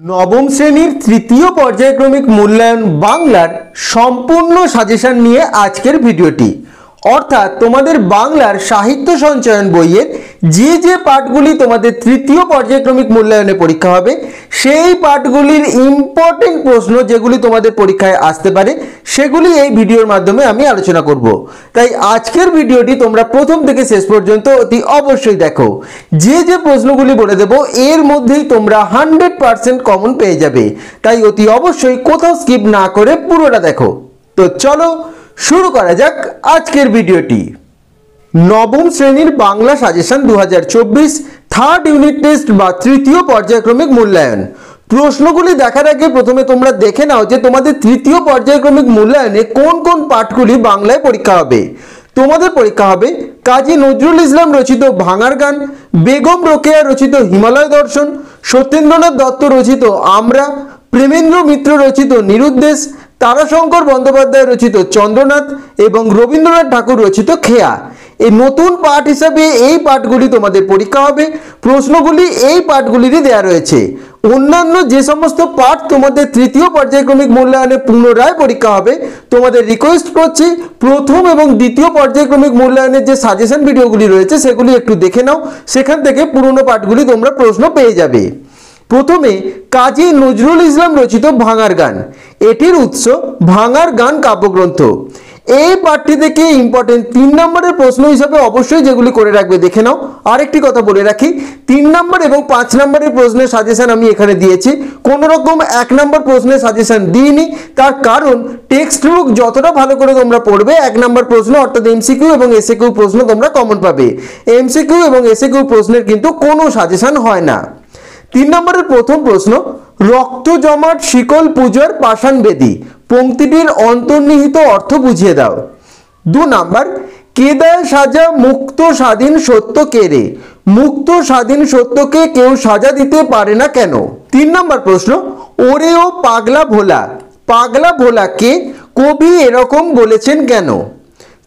নবম শ্রেণীর তৃতীয় পর্যায়ক্রমিক মূল্যায়ন বাংলার সম্পূর্ণ সাজেশন নিয়ে আজকের ভিডিওটি। অর্থাৎ তোমাদের বাংলার সাহিত্য সঞ্চয়ন বইয়ের যে পাঠগুলি তোমাদের তৃতীয় পর্যায়ক্রমিক মূল্যায়নে পরীক্ষা হবে সেই পাঠগুলির ইম্পর্টেন্ট প্রশ্ন যেগুলি তোমাদের পরীক্ষায় আসতে পারে সেগুলি এই ভিডিওর মাধ্যমে আমি আলোচনা করব। তাই আজকের ভিডিওটি তোমরা প্রথম থেকে শেষ পর্যন্ত অতি অবশ্যই দেখো। যে প্রশ্নগুলি বলে দেব এর মধ্যেই তোমরা 100% কমন পেয়ে যাবে, তাই অতি অবশ্যই কোথাও স্কিপ না করে পুরোটা দেখো। তো চলো শুরু করা যাক আজকের ভিডিওটি। নবম শ্রেণীর Bangla suggestion 2024 third unit test বা তৃতীয় পর্যায়ক্রমিক মূল্যায়ন। প্রশ্নগুলি দেখার আগে প্রথমে তোমরা দেখে নাও যে তোমাদের তৃতীয় পর্যায়ক্রমিক মূল্যায়নে কোন কোন পাঠগুলি বাংলায় পরীক্ষা হবে। তোমাদের পরীক্ষা হবে কাজী নজরুল ইসলাম রচিত ভাঙার গান, বেগম রোকেয়া রচিত হিমালয় দর্শন, সত্যেন্দ্রনাথ দত্ত রচিত আমরা, প্রেমেন্দ্র মিত্র রচিত নিরুদ্দেশ, তারাশঙ্কর বন্দ্যোপাধ্যায় রচিত চন্দ্রনাথ এবং রবীন্দ্রনাথ ঠাকুর রচিত খেয়া। এই নতুন পাঠ হিসাবে এই পাঠগুলি তোমাদের পরীক্ষা হবে। প্রশ্নগুলি এই পাঠগুলিরই দেওয়া রয়েছে। অন্যান্য যে সমস্ত পাঠ তোমাদের তৃতীয় পর্যায়ক্রমিক মূল্যায়নে পুনরায় পরীক্ষা হবে তোমাদের রিকোয়েস্ট করছি প্রথম এবং দ্বিতীয় পর্যায়ক্রমিক মূল্যায়নের যে সাজেশন ভিডিওগুলি রয়েছে সেগুলি একটু দেখে নাও, সেখান থেকে পুরনো পাঠগুলি তোমরা প্রশ্ন পেয়ে যাবে। প্রথমে কাজী নজরুল ইসলাম রচিত ভাঙার গান, এটির উৎস ভাঙার গান কাব্যগ্রন্থ। এই পাঠটি থেকে ইম্পর্টেন্ট 3 নম্বরের প্রশ্ন হিসাবে অবশ্যই যেগুলি করে রাখবে দেখে নাও। আরেকটি কথা বলে রাখি, 3 নম্বর এবং 5 নম্বরের প্রশ্নের সাজেশন আমি এখানে দিয়েছি, কোনো রকম 1 নম্বর প্রশ্নের সাজেশন দিইনি। তার কারণ টেক্সট বুক যতটা ভালো করে তোমরা পড়বে 1 নম্বর প্রশ্ন অর্থাৎ এমসিকিউ এবং এসএকিউ প্রশ্ন তোমরা কমন পাবে। এমসিকিউ এবং এসএকিউ প্রশ্নের কিন্তু কোনো সাজেশন হয় না। 3 নম্বরের প্রথম প্রশ্ন, রক্ত জমাট শিকল পূজার পাষাণ বেদী পংক্তিটির অন্তর্নিহিত অর্থ বুঝিয়ে দাও। 2 নাম্বার, কেদায় সাজা মুক্ত স্বাধীন সত্য কে রে, মুক্ত স্বাধীন সত্যকে কেউ সাজা দিতে পারে না কেন। 3 নম্বর প্রশ্ন, ওরে ও পাগলা ভোলা, পাগলা ভোলাকে কবি এরকম বলেছেন কেন।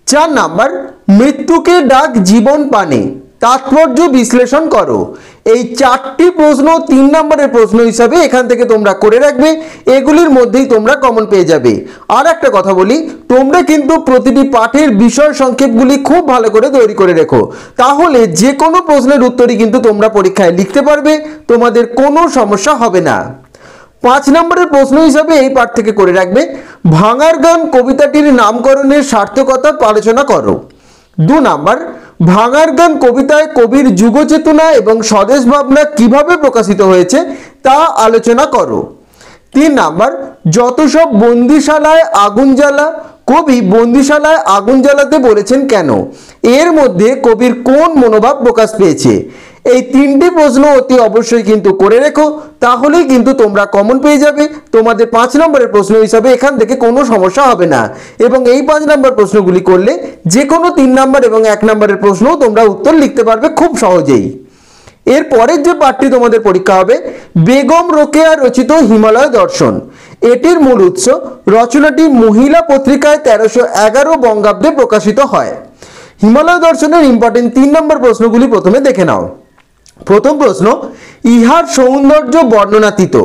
4 নাম্বার, মৃত্যুকে ডাক জীবন পানে তাৎপর্য বিশ্লেষণ করো। এই 4টি প্রশ্ন 3 নম্বরের প্রশ্ন হিসাবে এখান থেকে তোমরা করে রাখবে, এগুলির মধ্যেই তোমরা কমন পেয়ে যাবে। আর একটা কথা বলি, তোমরা কিন্তু প্রতিটি পাঠের বিষয় সংক্ষেপগুলি খুব ভালো করে তৈরি করে রেখো, তাহলে যে কোনো প্রশ্নের উত্তরই কিন্তু তোমরা পরীক্ষায় লিখতে পারবে, তোমাদের কোনো সমস্যা হবে না। 5 নম্বরের প্রশ্ন হিসাবে এই পাঠ থেকে করে রাখবে ভাঙার গান কবিতাটির নামকরণের সার্থকতা আলোচনা করো। 2 নাম্বার, ভাঙার গান কবিতায় কবির যুগচেতনা এবং স্বদেশ ভাবনা কিভাবে প্রকাশিত হয়েছে তা আলোচনা করো। 3 নাম্বার, যত সব বন্দিশালায় আগুন জ্বালা, কবি বন্দিশালায় আগুন জ্বালাতে বলেছেন কেন, এর মধ্যে কবির কোন মনোভাব প্রকাশ পেয়েছে। এই 3টি প্রশ্ন অতি অবশ্যই কিন্তু করে রেখো, তাহলেই কিন্তু তোমরা কমন পেয়ে যাবে। তোমাদের 5 নম্বরের প্রশ্ন হিসাবে এখান থেকে কোনো সমস্যা হবে না, এবং এই 5 নম্বর প্রশ্নগুলি করলে যে কোনো 3 নম্বর এবং 1 নম্বরের প্রশ্নও তোমরা উত্তর লিখতে পারবে খুব সহজেই। এর পরের যে পাঠটি তোমাদের পরীক্ষা হবে বেগম রোকেয়া রচিত হিমালয় দর্শন। এটির মূল উৎস রচনাটি মহিলা পত্রিকায় 1311 বঙ্গাব্দে প্রকাশিত হয়। হিমালয় দর্শনের ইম্পর্টেন্ট 3 নম্বর প্রশ্নগুলি প্রথমে দেখে নাও। প্রথম প্রশ্ন, ইহার সৌন্দর্য বর্ণনাতীত,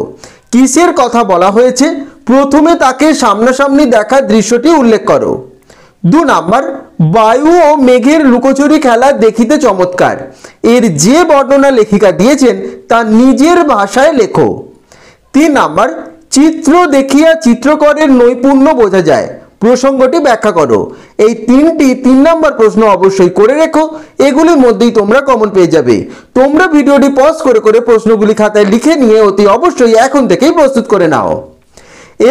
কিসের কথা বলা হয়েছে, প্রথমে তাকে সামনাসামনি দেখার দৃশ্যটি উল্লেখ করো। 2 নাম্বার, বায়ু ও মেঘের লুকোচুরি খেলা দেখিতে চমৎকার, এর যে বর্ণনা লেখিকা দিয়েছেন তা নিজের ভাষায় লেখো। 3 নাম্বার, চিত্র দেখিয়া চিত্রকরের নৈপুণ্য বোঝা যায়, প্রসঙ্গটি ব্যাখ্যা করো। এই 3টি 3 নম্বর প্রশ্ন অবশ্যই করে রেখো, এগুলির মধ্যেই তোমরা কমন পেয়ে যাবে। তোমরা ভিডিওটি পজ করে করে প্রশ্নগুলি খাতায় লিখে নিয়ে অতি অবশ্যই এখন থেকেই প্রস্তুত করে নাও।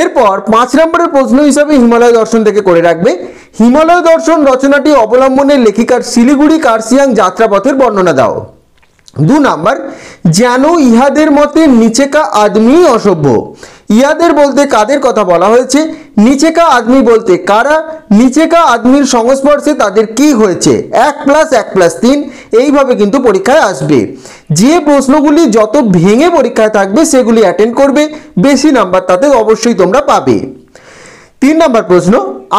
এরপর 5 নম্বরের প্রশ্ন হিসাবে হিমালয় দর্শন থেকে করে রাখবে হিমালয় দর্শন রচনাটি অবলম্বনে লেখিকার শিলিগুড়ি কার্সিয়াং যাত্রাপথের বর্ণনা দাও। 2 নাম্বার, যেন ইহাদের মতে নিচেকা আদমি অসভ্য, ইহাদের বলতে কাদের কথা বলা হয়েছে, নিচেকা আদমি বলতে কারা, নিচেকা আদমির সংস্পর্শে তাদের কি হয়েছে, 1+1+3 এইভাবে কিন্তু পরীক্ষায় আসবে। যে প্রশ্নগুলি যত ভেঙে পরীক্ষায় থাকবে সেগুলি অ্যাটেন্ড করবে, বেশি নাম্বার তাতে অবশ্যই তোমরা পাবে। 3 নম্বর প্রশ্ন,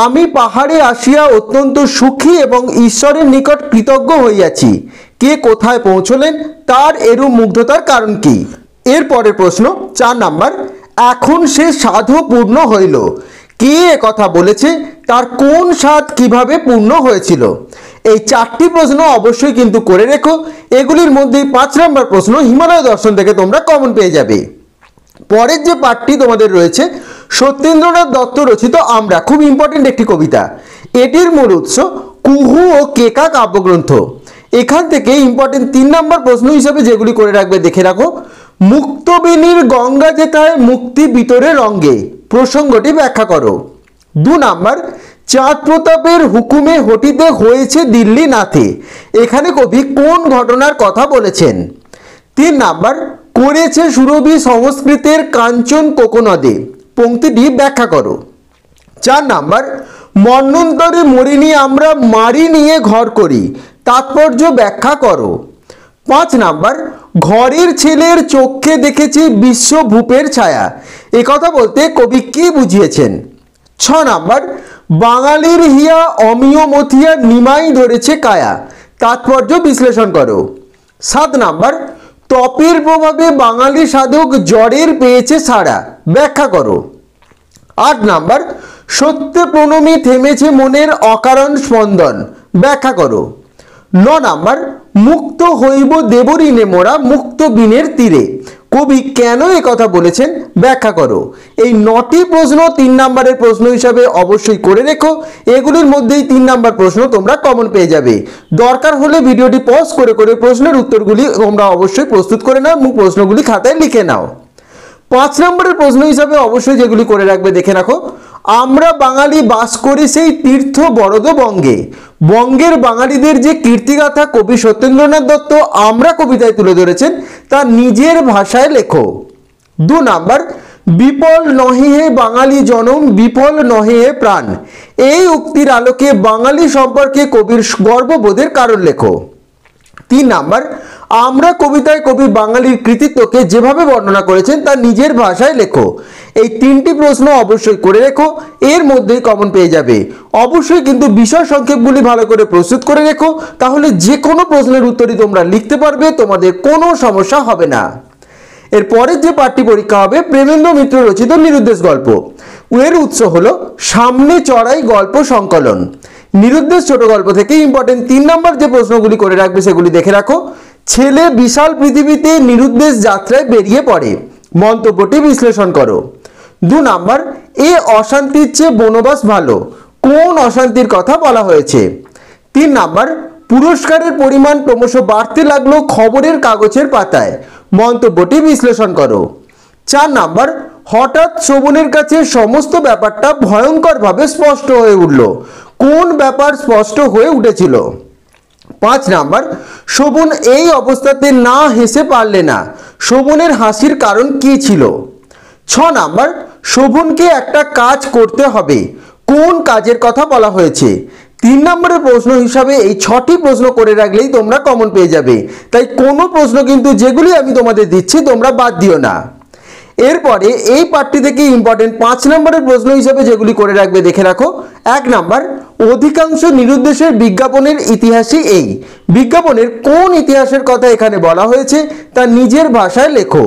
আমি পাহাড়ে আসিয়া অত্যন্ত সুখী এবং ঈশ্বরের নিকট কৃতজ্ঞ হইয়াছি, কে কোথায় পৌঁছলেন, তার এরূপ মুগ্ধতার কারণ কি। এরপরের প্রশ্ন 4 নাম্বার, এখন সে সাধু পূর্ণ হইল। কে কথা বলেছে, তার কোন স্বাদ কিভাবে পূর্ণ হয়েছিল? এই 4টি প্রশ্ন অবশ্যই কিন্তু করে রেখো। এগুলির মধ্যে 5 নম্বর প্রশ্ন হিমালয় দর্শন থেকে তোমরা কমন পেয়ে যাবে। পরের যে পাঠটি তোমাদের রয়েছে সত্যেন্দ্রনাথ দত্ত রচিত আমরা, খুব ইম্পর্টেন্ট একটি কবিতা। এটির মূল উৎস কুহু ও কেকা কাব্যগ্রন্থ। এখান থেকে ইম্পর্টেন্ট 3 নম্বর প্রশ্ন হিসাবে যেগুলি করে রাখবে দেখে রাখো। মুক্তবেণীর গঙ্গা যেথায় মুক্তি ভিতরে রঙ্গে, প্রসঙ্গটি ব্যাখ্যা করো। 2 নাম্বার, চাঁদ প্রতাপের হুকুমে হটিতে হয়েছে দিল্লি নাথে, এখানে কবি কোন ঘটনার কথা বলেছেন? 3 নাম্বার, করেছে সুরভি সংস্কৃতের কাঞ্চন কোকনদে, পংক্তিটি ব্যাখ্যা করো। 4 নাম্বার, মন্বন্তরে মরিনি আমরা মারি নিয়ে ঘর করি, তাৎপর্য ব্যাখ্যা করো। 5 নাম্বার, ঘরের ছেলের চোখে দেখেছি বিশ্বভূপের ছায়া, এ কথা বলতে কবি কি বুঝিয়েছেন? 6 নাম্বার, বাঙালির হিয়া অমিয় মথিয়া নিমাই ধরেছে কায়া, তাৎপর্য বিশ্লেষণ করো। 7 নাম্বার, তপের প্রভাবে বাঙালি সাধক জ্বরের পেয়েছে সাড়া, ব্যাখ্যা করো। 8 নাম্বার, সত্যে প্রণমী থেমেছে মনের অকারণ স্পন্দন, ব্যাখ্যা করো। 9 নাম্বার, মুক্ত হইব দেবরিনে মোরা মুক্ত বিনের তীরে, কবি কেন এ কথা বলেছেন ব্যাখ্যা করো। এই 9টি প্রশ্ন 3 নম্বরের প্রশ্ন হিসাবে অবশ্যই করে রেখো। এগুলির মধ্যেই 3 নম্বর প্রশ্ন তোমরা কমন পেয়ে যাবে। দরকার হলে ভিডিওটি পজ করে করে প্রশ্নের উত্তরগুলি তোমরা অবশ্যই প্রস্তুত করে নাও এবং প্রশ্নগুলি খাতায় লিখে নাও। 5 নম্বরের প্রশ্ন হিসাবে অবশ্যই যেগুলি করে রাখবে দেখে রাখো। আমরা বাঙালি বাস করি সেই তীর্থ বরদ বঙ্গে, বঙ্গের বাঙালিদের যে কীর্তিগাথা কবি সত্যেন্দ্রনাথ দত্ত আমরা কবিতায় তুলে ধরেছেন তা নিজের ভাষায় লেখো। 2 নাম্বার, বিপল নহে হে বাঙালি জনম বিফল নহে হে প্রাণ, এই উক্তির আলোকে বাঙালি সম্পর্কে কবির গর্ববোধের কারণ লেখো। 3 নাম্বার, আমরা কবিতায় কবি বাঙালির কৃতিত্বকে যেভাবে বর্ণনা করেছেন তা নিজের ভাষায় লেখো। এই 3টি প্রশ্ন অবশ্যই করে রেখো, এর মধ্যেই কমন পেয়ে যাবে। অবশ্যই কিন্তু বিষয় সংক্ষেপগুলি ভালো করে প্রস্তুত করে রেখো, তাহলে যে কোনো প্রশ্নের উত্তরই তোমরা লিখতে পারবে, তোমাদের কোনো সমস্যা হবে না। এর পরের যে পাঠটি পরীক্ষা হবে প্রেমেন্দ্র মিত্র রচিত নিরুদ্দেশ গল্প। এর উৎস হলো সামনে চড়াই গল্প সংকলন। নিরুদ্দেশ ছোট গল্প থেকে ইম্পর্টেন্ট 3 নম্বর যে প্রশ্নগুলি করে রাখবে সেগুলি দেখে রাখো। ছেলে বিশাল পৃথিবীতে নিরুদ্দেশ যাত্রায় বেরিয়ে পড়ে, মন্তব্যটি বিশ্লেষণ করো। 2 নাম্বার, এ অশান্তির চেয়ে বনবাস ভালো, কোন অশান্তির কথা বলা হয়েছে? 3 নাম্বার, পুরস্কারের পরিমাণ ক্রমশ বাড়তে লাগলো খবরের কাগজের পাতায়, মন্তব্যটি বিশ্লেষণ করো। 4 নাম্বার, হঠাৎ শোভনের কাছে সমস্ত ব্যাপারটা ভয়ঙ্করভাবে স্পষ্ট হয়ে উঠল, কোন ব্যাপার স্পষ্ট হয়ে উঠেছিল? 5 নাম্বার, শোভন এই অবস্থাতে না হেসে পারলে না, শোভনের হাসির কারণ কি ছিল? 6 নাম্বার, শোভনকে একটা কাজ করতে হবে, কোন কাজের কথা বলা হয়েছে? 3 নম্বরের প্রশ্ন হিসাবে এই 6টি প্রশ্ন করে রাখলেই তোমরা কমন পেয়ে যাবে, তাই কোনো প্রশ্ন কিন্তু যেগুলি আমি তোমাদের দিচ্ছি তোমরা বাদ দিও না। এরপরে এই পাঠটি থেকে ইম্পর্টেন্ট 5 নম্বরের প্রশ্ন হিসাবে যেগুলি করে রাখবে দেখে রাখো। 1 নাম্বার, অধিকাংশ নিরুদ্দেশের বিজ্ঞাপনের ইতিহাসই এই, বিজ্ঞাপনের কোন ইতিহাসের কথা এখানে বলা হয়েছে তা নিজের ভাষায় লেখো।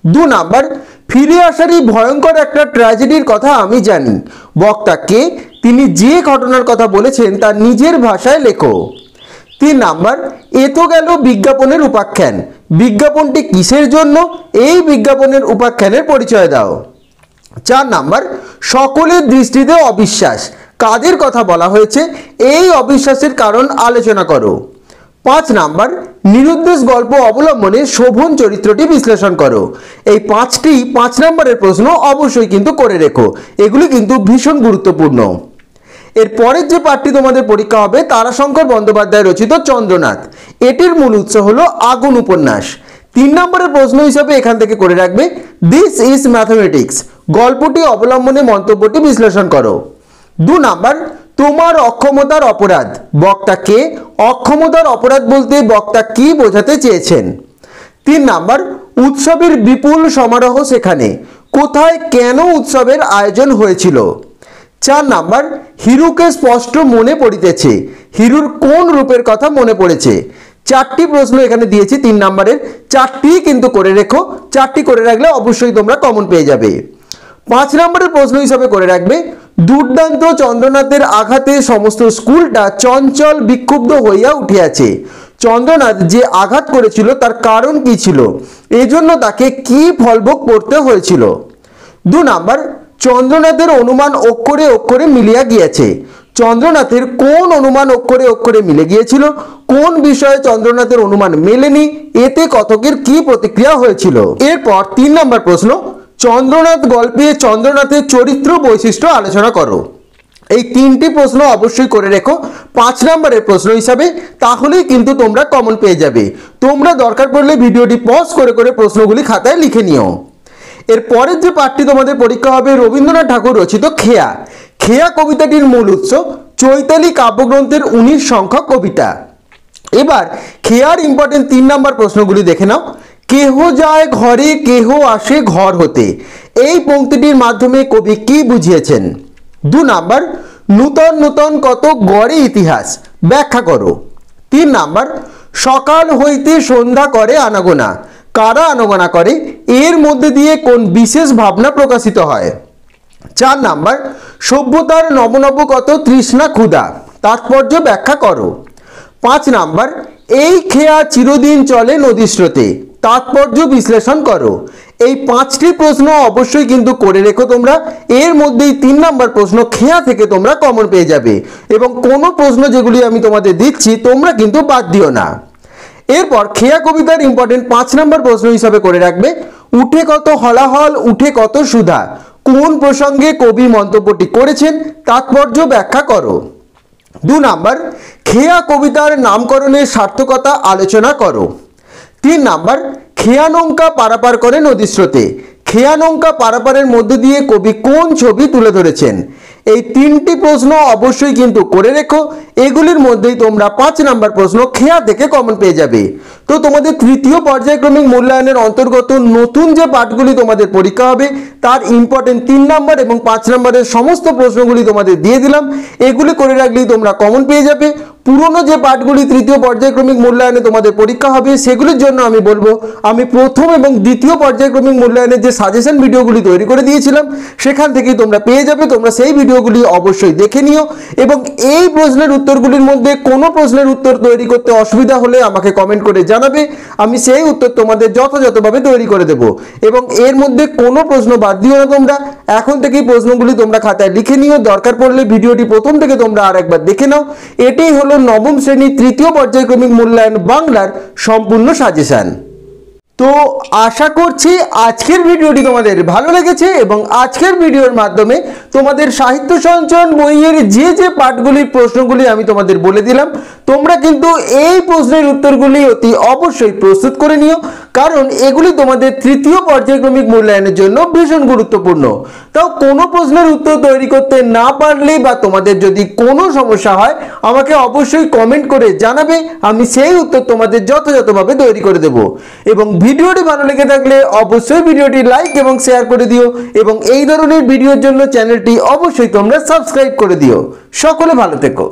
2 নাম্বার, ফিরে আসারই ভয়ঙ্কর একটা ট্র্যাজেডির কথা আমি জানি, বক্তা কে, তিনি যে ঘটনার কথা বলেছেন তা নিজের ভাষায় লেখো। 3 নাম্বার, এ তো গেল বিজ্ঞাপনের উপাখ্যান, বিজ্ঞাপনটি কিসের জন্য, এই বিজ্ঞাপনের উপাখ্যানের পরিচয় দাও। 4 নাম্বার, সকলের দৃষ্টিতে অবিশ্বাস, কাদের কথা বলা হয়েছে, এই অবিশ্বাসের কারণ আলোচনা করো। 5 নাম্বার, নিরুদ্দেশ গল্প অবলম্বনে শোভন চরিত্রটি বিশ্লেষণ করো। এই 5টি 5 নম্বরের প্রশ্ন অবশ্যই কিন্তু করে রেখো, এগুলি কিন্তু ভীষণ গুরুত্বপূর্ণ। এর পরের যে পাঠটি তোমাদের পরীক্ষা হবে তারাশঙ্কর বন্দ্যোপাধ্যায় রচিত চন্দ্রনাথ। এটির মূল উৎস হলো আগুন উপন্যাস। 3 নম্বরের প্রশ্ন হিসাবে এখান থেকে করে রাখবে দিস ইজ ম্যাথমেটিক্স, গল্পটি অবলম্বনে মন্তব্যটি বিশ্লেষণ করো। 2 নাম্বার, তোমার অক্ষমতার অপরাধ, বক্তা কে, অক্ষমতার অপরাধ বলতে বক্তা কি বোঝাতে চেয়েছেন? 3 নাম্বার, উৎসবের বিপুল সমারোহ সেখানে, কোথায় কেন উৎসবের আয়োজন হয়েছিল? 4 নাম্বার, হিরুকে স্পষ্ট মনে পড়িতেছে, হিরুর কোন রূপের কথা মনে পড়েছে? চারটি প্রশ্ন এখানে দিয়েছি 3 নম্বরের, চারটি কিন্তু করে রেখো, চারটি করে রাখলে অবশ্যই তোমরা কমন পেয়ে যাবে। 5 নম্বরের প্রশ্ন হিসাবে করে রাখবে, দুর্দান্ত চন্দ্রনাথের আঘাতে সমস্ত স্কুলটা চঞ্চল বিক্ষুব্ধ হইয়া উঠিয়াছে। চন্দ্রনাথ যে আঘাত করেছিল তার কারণ কি ছিল, এজন্য তাকে কি ফলভোগ করতে হয়েছিল। 2 নম্বর, চন্দ্রনাথের অনুমান অক্ষরে অক্ষরে মিলিয়া গিয়েছে। চন্দ্রনাথের কোন অনুমান অক্ষরে অক্ষরে মিলে গিয়েছিল, কোন বিষয়ে চন্দ্রনাথের অনুমান মেলেনি, এতে কথকের কি প্রতিক্রিয়া হয়েছিল। এরপর 3 নম্বর প্রশ্ন, চন্দ্রনাথ গল্পে চন্দ্রনাথের চরিত্র বৈশিষ্ট্য আলোচনা করো। এই 3টি প্রশ্ন অবশ্যই করে রেখো 5 নম্বরের প্রশ্ন হিসাবে, তাহলেই কিন্তু তোমরা কমন পেয়ে যাবে। তোমরা দরকার পড়লে ভিডিওটি পজ করে করে প্রশ্নগুলি খাতায় লিখে নিও। এর পরের যে পাঠটি তোমাদের পরীক্ষা হবে রবীন্দ্রনাথ ঠাকুর রচিত খেয়া। খেয়া কবিতাটির মূল উৎস চৈতালি কাব্যগ্রন্থের 19 সংখ্যক কবিতা। এবার খেয়ার ইম্পর্টেন্ট 3 নম্বর প্রশ্নগুলি দেখে নাও। কেহ যায় ঘরে কেহ আসে ঘর হতে, এই পংক্তিটির মাধ্যমে কবি কি বুঝিয়েছেন। 2 নম্বর, নূতন নূতন কত গড়ে ইতিহাস, ব্যাখ্যা করো। 3 নম্বর, সকাল হইতে সন্ধ্যা করে আনাগোনা, কারা আনাগোনা করে, এর মধ্যে দিয়ে কোন বিশেষ ভাবনা প্রকাশিত হয়। 4 নম্বর, সভ্যতার নবনব কত তৃষ্ণা ক্ষুধা, তাৎপর্য ব্যাখ্যা করো। 5 নম্বর, এই খেয়া চিরদিন চলে নদী স্রোতে, তাৎপর্য বিশ্লেষণ করো। এই 5টি প্রশ্ন অবশ্যই কিন্তু করে রেখো তোমরা। এর মধ্যেই 3 নম্বর প্রশ্ন খেয়া থেকে তোমরা কমন পেয়ে যাবে, এবং কোনো প্রশ্ন যেগুলি আমি তোমাদের দিচ্ছি তোমরা কিন্তু বাদ দিও না। এরপর খেয়া কবিতার ইম্পর্টেন্ট 5 নম্বর প্রশ্ন হিসাবে করে রাখবে, উঠে কত হলাহল উঠে কত সুধা, কোন প্রসঙ্গে কবি মন্তব্যটি করেছেন, তাৎপর্য ব্যাখ্যা করো। 2 নম্বর, খেয়া কবিতার নামকরণের সার্থকতা আলোচনা করো। 3 নম্বর, খেয়া নৌকা পারাপার করে নদী স্রোতে, খেয়া নৌকা পারাপারের মধ্যে দিয়ে কবি কোন ছবি তুলে ধরেছেন। এই 3টি প্রশ্ন অবশ্যই কিন্তু করে রেখো। এগুলির মধ্যেই তোমরা 5 নম্বর প্রশ্ন খেয়া থেকে কমন পেয়ে যাবে। তো তোমাদের তৃতীয় পর্যায়ক্রমিক মূল্যায়নের অন্তর্গত নতুন যে পাঠগুলি তোমাদের পরীক্ষা হবে তার ইম্পর্টেন্ট 3 নম্বর এবং 5 নম্বরের সমস্ত প্রশ্নগুলি তোমাদের দিয়ে দিলাম। এগুলি করে রাখলেই তোমরা কমন পেয়ে যাবে। পুরনো যে পাঠগুলি তৃতীয় পর্যায়ক্রমিক মূল্যায়নে তোমাদের পরীক্ষা হবে সেগুলির জন্য আমি বলবো, আমি প্রথম এবং দ্বিতীয় পর্যায়ক্রমিক মূল্যায়নের যে সাজেশন ভিডিওগুলি তৈরি করে দিয়েছিলাম সেখান থেকেই তোমরা পেয়ে যাবে। তোমরা সেই ভিডিওগুলি অবশ্যই দেখে নিও, এবং এই প্রশ্নের উত্তরগুলির মধ্যে কোনো প্রশ্নের উত্তর তৈরি করতে অসুবিধা হলে আমাকে কমেন্ট করে জানাবে, আমি সেই উত্তর তোমাদের যথাযথভাবে তৈরি করে দেব। এবং এর মধ্যে কোনো প্রশ্ন বাদ দিও না তোমরা, এখন থেকেই প্রশ্নগুলি তোমরা খাতায় লিখে নিও। দরকার পড়লে ভিডিওটি প্রথম থেকে তোমরা আরেকবার দেখে নাও। এটাই হলো নবম শ্রেণীর তৃতীয় পর্যায়ক্রমিক মূল্যায়ন বাংলার সম্পূর্ণ সাজেশন। তো আশা করছি আজকের ভিডিওটি তোমাদের ভালো লেগেছে, এবং আজকের ভিডিওর মাধ্যমে তোমাদের সাহিত্য সঞ্চয়ন বইয়ের যে যে পাঠগুলির প্রশ্নগুলি আমি তোমাদের বলে দিলাম তোমরা কিন্তু এই প্রশ্নের উত্তরগুলি অতি অবশ্যই প্রস্তুত করে নিও, কারণ এগুলি তোমাদের তৃতীয় পর্যায়ক্রমিক মূল্যায়নের জন্য ভীষণ গুরুত্বপূর্ণ। তাও কোনো প্রশ্নের উত্তর তৈরি করতে না পারলে বা তোমাদের যদি কোনো সমস্যা হয় আমাকে অবশ্যই কমেন্ট করে জানাবে, আমি সেই উত্তর তোমাদের যথাযথভাবে তৈরি করে দেব। এবং ভিডিওটি ভালো লেগে থাকলে অবশ্যই ভিডিওটি লাইক এবং শেয়ার করে দিও, এবং এই ধরনের ভিডিওর জন্য চ্যানেলটি অবশ্যই তোমরা সাবস্ক্রাইব করে দিও। সকলে ভালো থেকো।